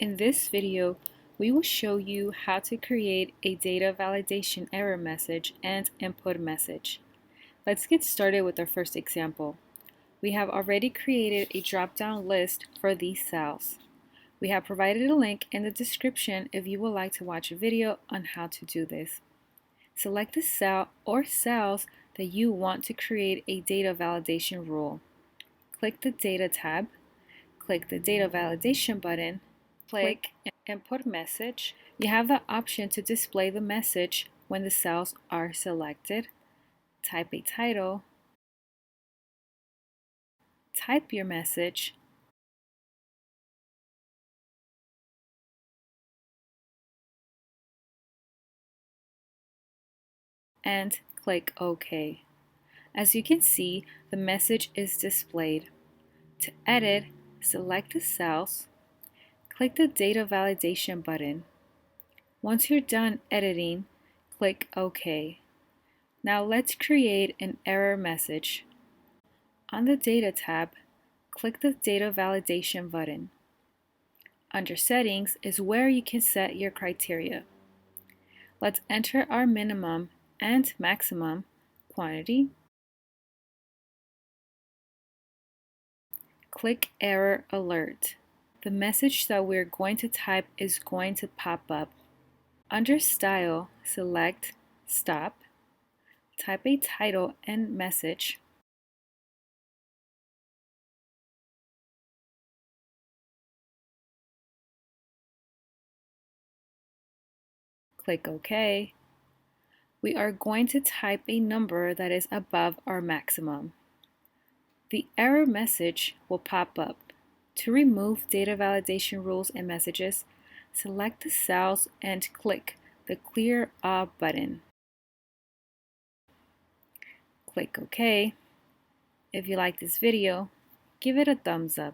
In this video, we will show you how to create a data validation error message and input message. Let's get started with our first example. We have already created a drop-down list for these cells. We have provided a link in the description if you would like to watch a video on how to do this. Select the cell or cells that you want to create a data validation rule. Click the Data tab, click the Data Validation button, click Input Message. You have the option to display the message when the cells are selected. Type a title, type your message, and click OK. As you can see, the message is displayed. To edit, select the cells, click the Data Validation button. Once you're done editing, click OK. Now let's create an error message. On the Data tab, click the Data Validation button. Under Settings is where you can set your criteria. Let's enter our minimum and maximum quantity. Click Error Alert. The message that we're going to type is going to pop up. Under Style, select Stop. Type a title and message. Click OK. We are going to type a number that is above our maximum. The error message will pop up. To remove data validation rules and messages, select the cells and click the Clear All button. Click OK. If you like this video, give it a thumbs up.